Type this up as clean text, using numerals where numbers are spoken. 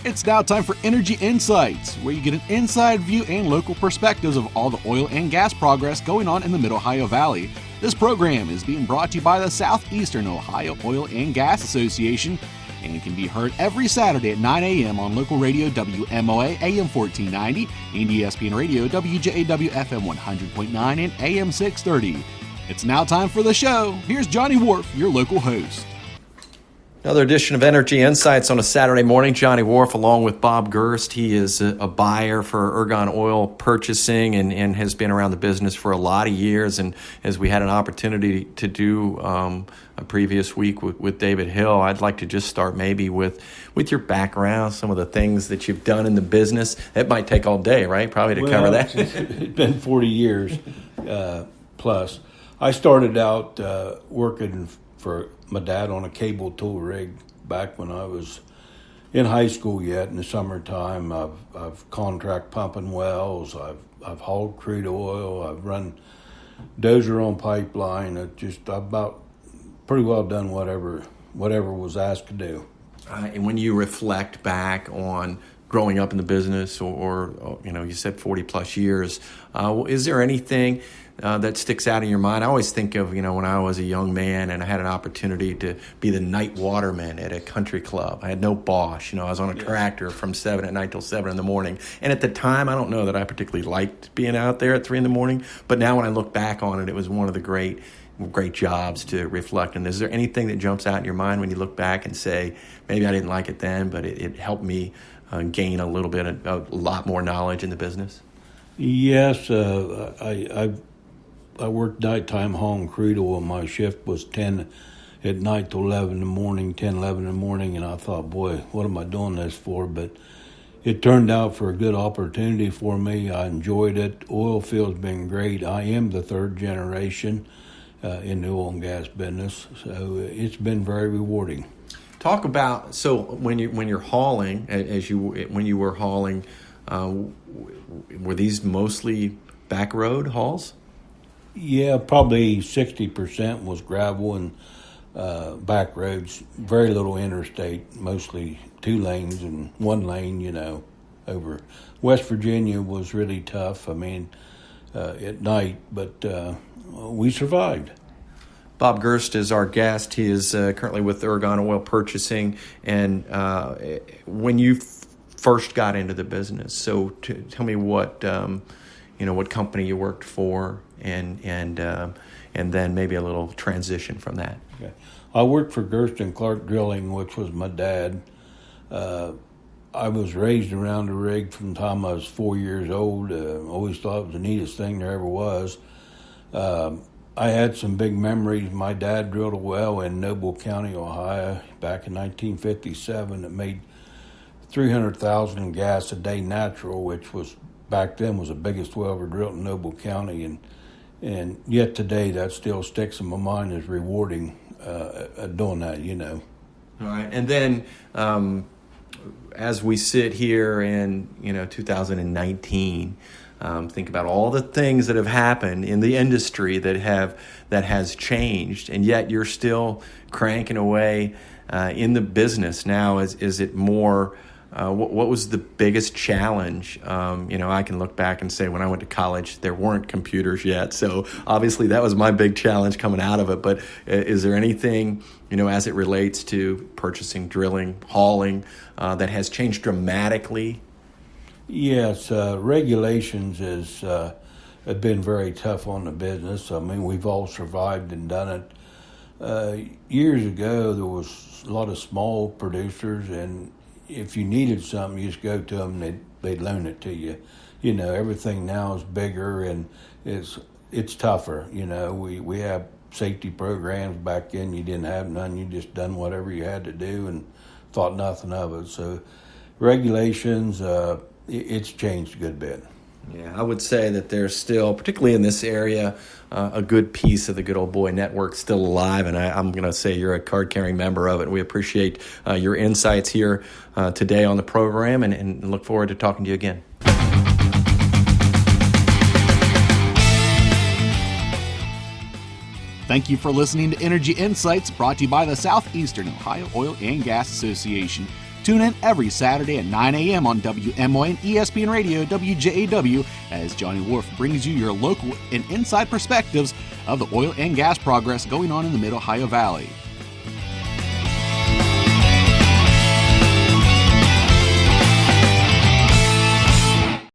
It's now time for Energy Insights, where you get an inside view and local perspectives of all the oil and gas progress going on in the Mid-Ohio Valley. This program is being brought to you by the Southeastern Ohio Oil and Gas Association and can be heard every Saturday at 9 a.m. on local radio WMOA AM 1490 and ESPN radio WJAW FM 100.9 and AM 630. It's now time for the show. Here's Johnny Wharf, your local host. Another edition of Energy Insights on a Saturday morning. Johnny Wharf along with Bob Gerst. He is a buyer for Ergon Oil Purchasing and has been around the business for a lot of years. And as we had an opportunity to do a previous week with David Hill, I'd like to just start maybe with your background, some of the things that you've done in the business. It might take all day, right? Probably to cover that. It's been 40 years plus. I started out working for my dad on a cable tool rig back when I was in high school yet. In the summertime, I've contract pumping wells, I've hauled crude oil, I've run dozer on pipeline. I've about pretty well done whatever was asked to do. And when you reflect back on growing up in the business or you said 40 plus years, is there anything that sticks out in your mind? I always think of, when I was a young man and I had an opportunity to be the night waterman at a country club. I had no boss. I was on a tractor from 7 at night till 7 in the morning. And at the time, I don't know that I particularly liked being out there at 3 in the morning. But now when I look back on it, it was one of the great jobs to reflect. And is there anything that jumps out in your mind when you look back and say, maybe I didn't like it then, but it helped me gain a lot more knowledge in the business? Yes, I worked nighttime hauling crude oil. My shift was 10 at night to 11 in the morning, 10, 11 in the morning, and I thought, boy, what am I doing this for? But it turned out for a good opportunity for me. I enjoyed it. Oil field's been great. I am the third generation in the oil and gas business, so it's been very rewarding. Talk about, so when you're hauling, when you were hauling, were these mostly back road hauls? Yeah, probably 60% was gravel and back roads. Very little interstate, mostly 2 lanes and 1 lane, over. West Virginia was really tough, at night, but we survived. Bob Gerst is our guest. He is currently with Ergon Oil Purchasing. And when you first got into the business, so tell me what company you worked for, and then maybe a little transition from that. Okay. I worked for Gerst and Clark Drilling, which was my dad. I was raised around a rig from the time I was 4 years old. Always thought it was the neatest thing there ever was. I had some big memories. My dad drilled a well in Noble County, Ohio, back in 1957 that made 300,000 gas a day natural, which was back then was the biggest well ever drilled in Noble County, and yet today that still sticks in my mind as rewarding doing that. All right, and then as we sit here in 2019. Think about all the things that have happened in the industry that has changed, and yet you're still cranking away in the business now. Is it more? What was the biggest challenge? I can look back and say when I went to college, there weren't computers yet, so obviously that was my big challenge coming out of it. But is there anything, as it relates to purchasing, drilling, hauling, that has changed dramatically? Yes, regulations have been very tough on the business. We've all survived and done it. Years ago, there was a lot of small producers, and if you needed something, you just go to them and they'd loan it to you. Everything now is bigger and it's tougher. We have safety programs. Back then, you didn't have none. You just done whatever you had to do and thought nothing of it. So regulations, it's changed a good bit. Yeah, I would say that there's still, particularly in this area, a good piece of the Good Old Boy Network still alive, and I'm going to say you're a card-carrying member of it. We appreciate your insights here today on the program, and look forward to talking to you again. Thank you for listening to Energy Insights, brought to you by the Southeastern Ohio Oil and Gas Association. Tune in every Saturday at 9 a.m. on WMO and ESPN Radio WJAW as Johnny Wolf brings you your local and inside perspectives of the oil and gas progress going on in the Mid-Ohio Valley.